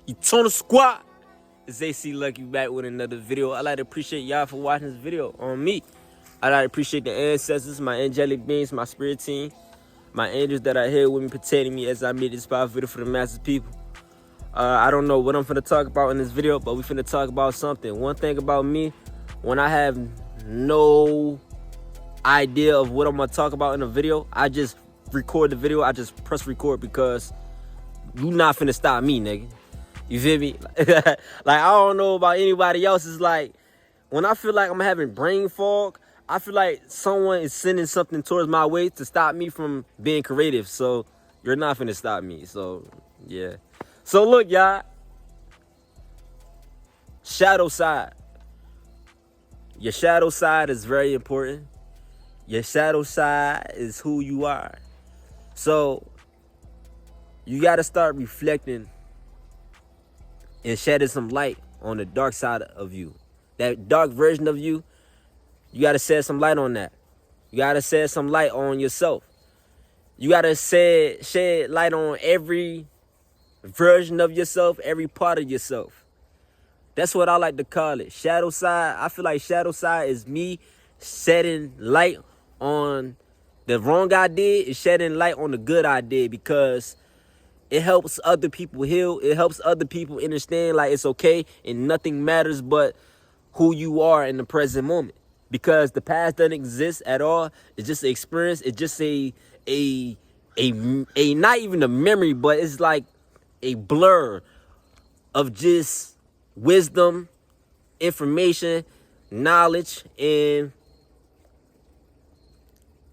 Eternal Squad. It's AC Lucky back with another video. I'd like to appreciate y'all for watching this video on me. I'd like to appreciate the ancestors, my angelic beings, my spirit team, my angels that are here with me, protecting me as I make this powerful video for the masses people. I don't know what I'm finna talk about in this video, but we finna talk about something. One thing about me, when I have no idea of what I'm gonna talk about in a video, I just record the video. I just press record because you not finna stop me, nigga. You feel me? Like, I don't know about anybody else. It's like, when I feel like I'm having brain fog, I feel like someone is sending something towards my way to stop me from being creative. So, you're not finna stop me. So, yeah. So, look, y'all. Shadow side. Your shadow side is very important. Your shadow side is who you are. So, you got to start reflecting and shedding some light on the dark side of you. That dark version of you, you got to shed some light on that. You got to shed some light on yourself. You got to shed light on every version of yourself, every part of yourself. That's what I like to call it. Shadow side. I feel like shadow side is me shedding light on the wrong I did and shedding light on the good I did, because it helps other people heal. It helps other people understand like it's okay and nothing matters but who you are in the present moment. Because the past doesn't exist at all. It's just an experience. It's just a not even a memory, but it's like a blur of just wisdom, information, knowledge, and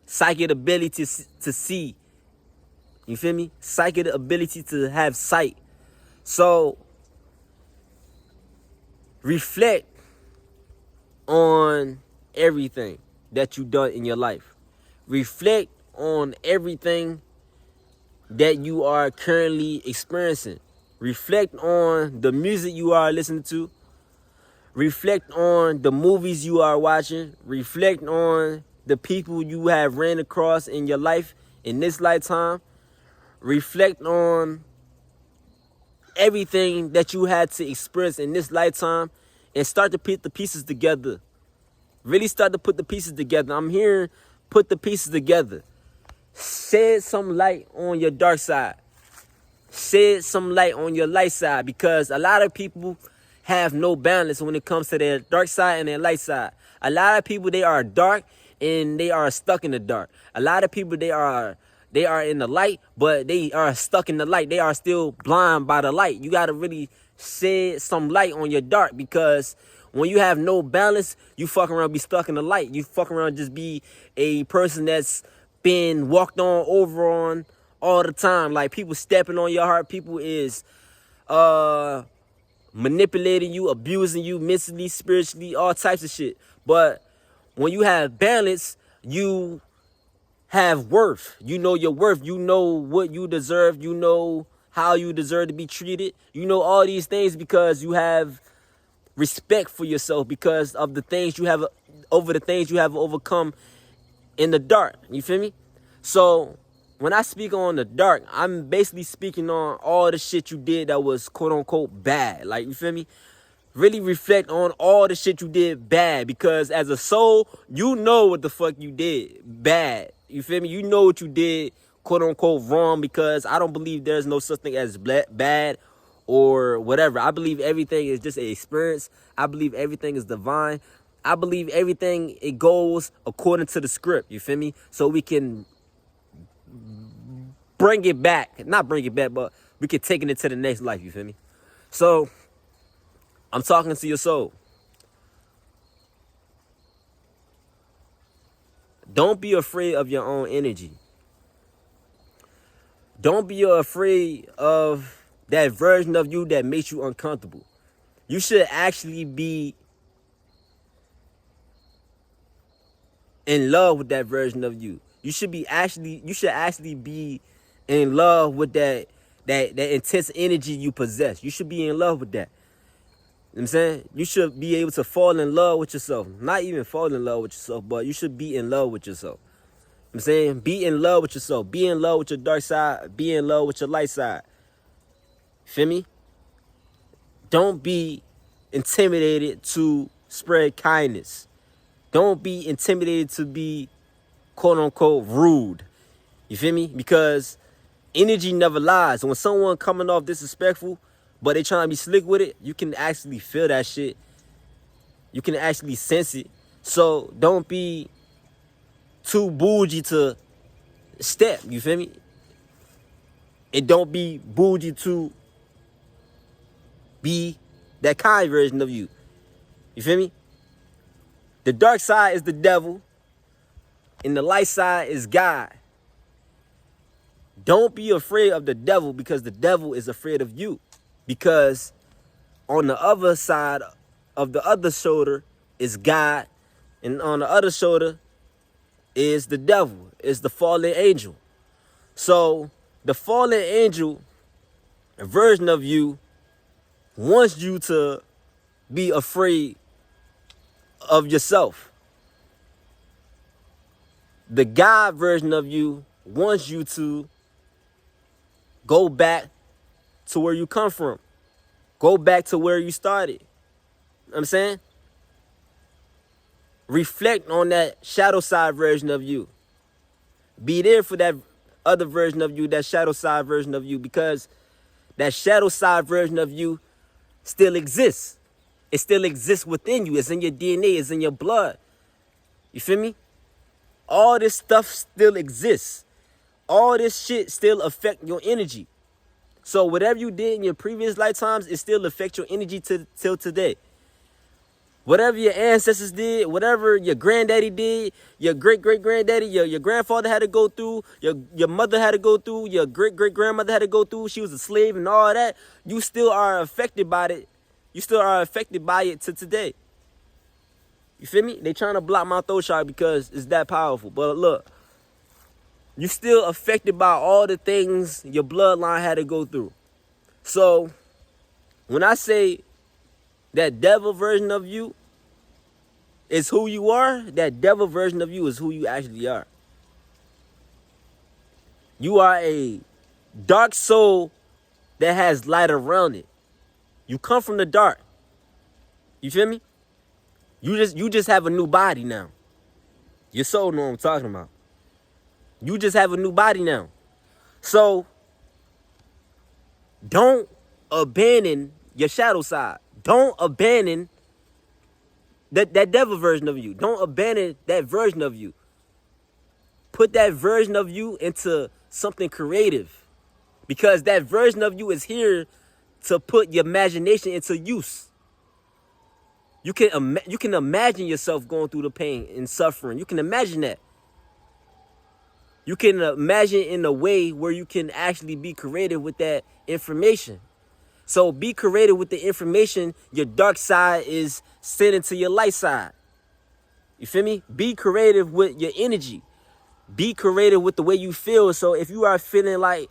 psychic ability to see. You feel me? Psychic ability to have sight. So, reflect on everything that you done in your life. Reflect on everything that you are currently experiencing. Reflect on the music you are listening to. Reflect on the movies you are watching. Reflect on the people you have ran across in your life in this lifetime. Reflect on everything that you had to experience in this lifetime and start to put the pieces together. Really start to put the pieces together. I'm here, put the pieces together. Shed some light on your dark side. Shed some light on your light side, because a lot of people have no balance when it comes to their dark side and their light side. A lot of people, they are dark and they are stuck in the dark. A lot of people, they are in the light, but they are stuck in the light. They are still blind by the light. You got to really shed some light on your dark, because when you have no balance, you fuck around be stuck in the light. You fuck around just be a person that's been walked on over on all the time. Like, people stepping on your heart. People is manipulating you, abusing you mentally, spiritually, all types of shit. But when you have balance, you have worth. You know your worth. You know what you deserve. You know how you deserve to be treated. You know all these things because you have respect for yourself, because of the things you have over the things you have overcome in the dark. You feel me? So when I speak on the dark, I'm basically speaking on all the shit you did that was quote unquote bad. Like, you feel me? Really reflect on all the shit you did bad, because as a soul, you know what the fuck you did bad. You feel me? You know what you did quote unquote wrong, because I don't believe there's no such thing as bad or whatever. I believe everything is just an experience. I believe everything is divine. I believe everything, it goes according to the script. You feel me? So we can bring it back. Not bring it back, but we can take it to the next life. You feel me? So I'm talking to your soul. Don't be afraid of your own energy. Don't be afraid of that version of you that makes you uncomfortable. You should actually be in love with that version of you. You should actually be in love with that intense energy you possess. You should be in love with that. You know what I'm saying? You should be able to fall in love with yourself. Not even fall in love with yourself, but you should be in love with yourself. You know what I'm saying? Be in love with yourself. Be in love with your dark side. Be in love with your light side. Feel me? Don't be intimidated to spread kindness. Don't be intimidated to be quote unquote rude. You feel me? Because energy never lies. When someone coming off disrespectful, but they trying to be slick with it, you can actually feel that shit. You can actually sense it. So don't be too bougie to step. You feel me? And don't be bougie to be that kind version of you. You feel me? The dark side is the devil, and the light side is God. Don't be afraid of the devil, because the devil is afraid of you. Because on the other side of the other shoulder is God, and on the other shoulder is the devil, is the fallen angel. So the fallen angel version of you wants you to be afraid of yourself. The God version of you wants you to go back to where you come from. Go back to where you started. You know what I'm saying? Reflect on that shadow side version of you. Be there for that other version of you, that shadow side version of you, because that shadow side version of you still exists. It still exists within you. It's in your DNA. It's in your blood. You feel me? All this stuff still exists. All this shit still affect your energy. So whatever you did in your previous lifetimes, it still affects your energy till today. Whatever your ancestors did, whatever your granddaddy did, your great-great-granddaddy, your grandfather had to go through, your mother had to go through, your great-great-grandmother had to go through, she was a slave and all that, you still are affected by it. You still are affected by it to today. You feel me? They trying to block my throat shot because it's that powerful. But look, you still affected by all the things your bloodline had to go through. So when I say that devil version of you is who you are, that devil version of you is who you actually are. You are a dark soul that has light around it. You come from the dark. You feel me? You just have a new body now. Your soul know what I'm talking about. You just have a new body now. So don't abandon your shadow side. Don't abandon that devil version of you. Don't abandon that version of you. Put that version of you into something creative, because that version of you is here to put your imagination into use. You can imagine yourself going through the pain and suffering. You can imagine that. You can imagine in a way where you can actually be creative with that information. So be creative with the information your dark side is sending to your light side. You feel me? Be creative with your energy. Be creative with the way you feel. So if you are feeling like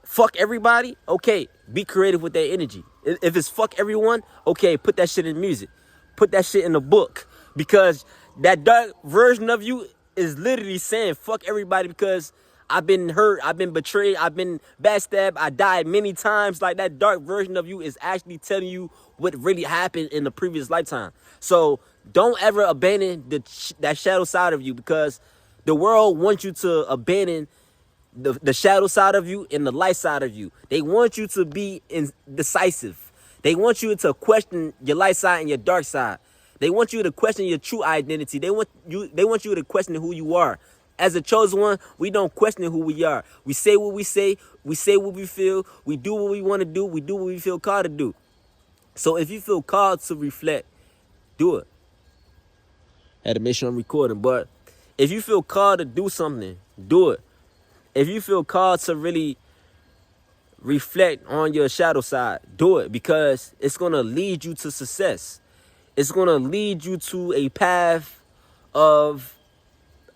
fuck everybody, okay, be creative with that energy. If it's fuck everyone, okay, put that shit in music. Put that shit in a book. Because that dark version of you is literally saying fuck everybody, because I've been hurt, I've been betrayed, I've been backstabbed, I died many times. Like, that dark version of you is actually telling you what really happened in the previous lifetime. So don't ever abandon that shadow side of you, because the world wants you to abandon the shadow side of you and the light side of you. They want you to be indecisive. They want you to question your light side and your dark side. They want you to question your true identity. They want you to question who you are. As a chosen one, we don't question who we are. We say what we say what we feel, we do what we want to do, we do what we feel called to do. So if you feel called to reflect, do it. Had to make sure I'm recording, but if you feel called to do something, do it. If you feel called to really reflect on your shadow side, do it, because it's going to lead you to success. It's going to lead you to a path of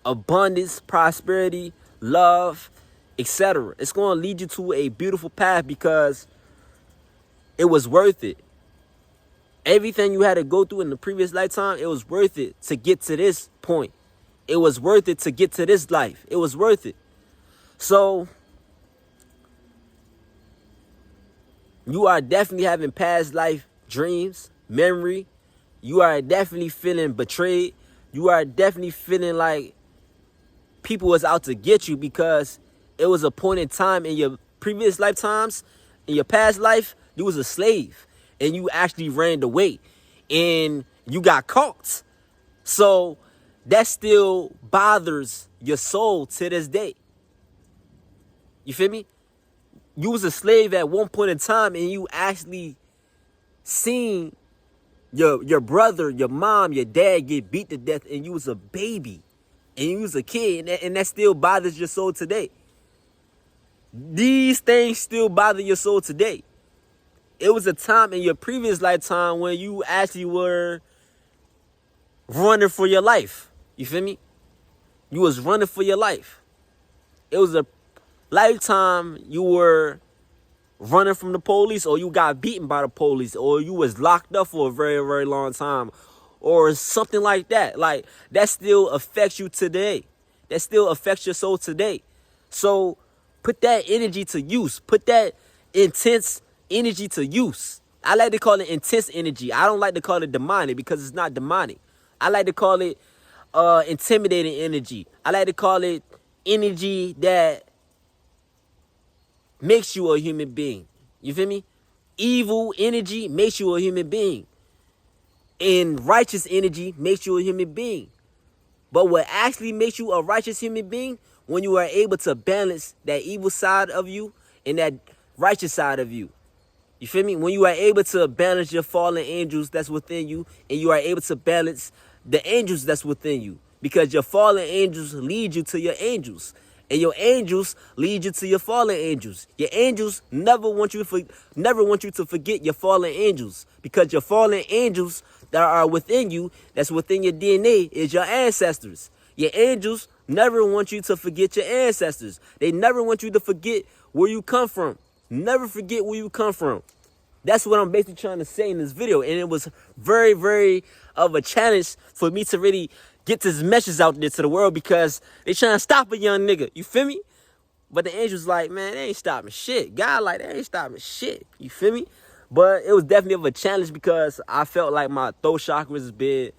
abundance, prosperity, love, etc. It's going to lead you to a beautiful path, because it was worth it. Everything you had to go through in the previous lifetime, it was worth it to get to this point. It was worth it to get to this life. It was worth it. So You are definitely having past life dreams, memory. You are definitely feeling betrayed. You are definitely feeling like people was out to get you because it was a point in time in your previous lifetimes, in your past life, you was a slave and you actually ran away and you got caught. So that still bothers your soul to this day. You feel me? You was a slave at one point in time and you actually seen your brother, your mom, your dad get beat to death and you was a baby and you was a kid and that still bothers your soul today. These things still bother your soul today. It was a time in your previous lifetime when you actually were running for your life. You feel me? You was running for your life. It was a lifetime you were running from the police, or you got beaten by the police, or you was locked up for a very, very long time, or something like that. Like, that still affects you today. That still affects your soul today. So put that energy to use. Put that intense energy to use. I like to call it intense energy. I don't like to call it demonic because it's not demonic. I like to call it intimidating energy. I like to call it energy that makes you a human being. You feel me? Evil energy makes you a human being. And righteous energy makes you a human being. But what actually makes you a righteous human being, when you are able to balance that evil side of you and that righteous side of you. You feel me? When you are able to balance your fallen angels that's within you, and you are able to balance the angels that's within you. Because your fallen angels lead you to your angels. And your angels lead you to your fallen angels. Your angels never want you to forget your fallen angels. Because your fallen angels that are within you, that's within your DNA, is your ancestors. Your angels never want you to forget your ancestors. They never want you to forget where you come from. Never forget where you come from. That's what I'm basically trying to say in this video. And it was very, very of a challenge for me to really get this message out there to the world because they trying to stop a young nigga. You feel me? But the angels like, man, they ain't stopping shit. God like, they ain't stopping shit. You feel me? But it was definitely of a challenge because I felt like my throat chakras is being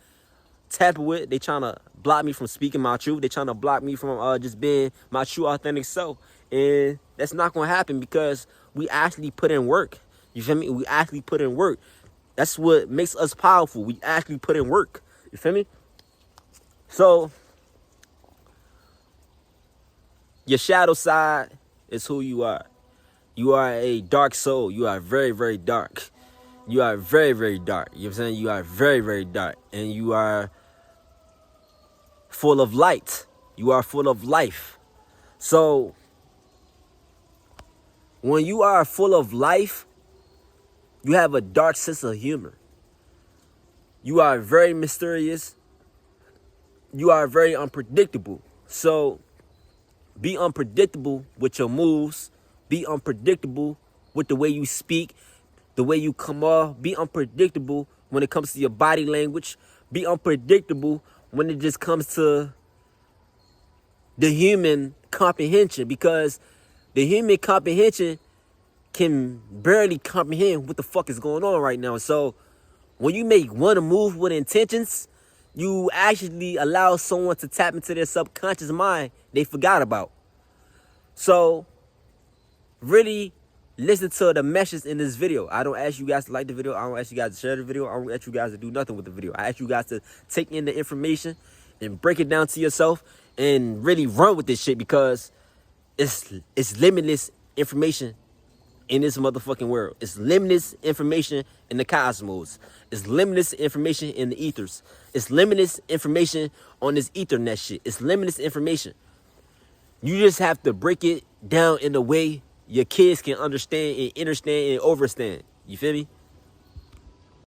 tampered with. They trying to block me from speaking my truth. They trying to block me from just being my true, authentic self. And that's not going to happen because we actually put in work. You feel me? We actually put in work. That's what makes us powerful. We actually put in work. You feel me? So, your shadow side is who you are. You are a dark soul. You are very, very dark. You are very, very dark. You know what I'm saying? You are very, very dark. And you are full of light. You are full of life. So, when you are full of life, you have a dark sense of humor. You are very mysterious. You are very unpredictable. So be unpredictable with your moves. Be unpredictable with the way you speak, the way you come off. Be unpredictable when it comes to your body language. Be unpredictable when it just comes to the human comprehension, because the human comprehension can barely comprehend what the fuck is going on right now. So when you make one move with intentions, you actually allow someone to tap into their subconscious mind they forgot about. So really listen to the message in this video. I don't ask you guys to like the video. I don't ask you guys to share the video. I don't ask you guys to do nothing with the video. I ask you guys to take in the information and break it down to yourself and really run with this shit, because it's limitless information in this motherfucking world. It's limitless information in the cosmos. It's limitless information in the ethers. It's limitless information on this ethernet shit. It's limitless information. You just have to break it down in a way your kids can understand and understand and overstand. You feel me?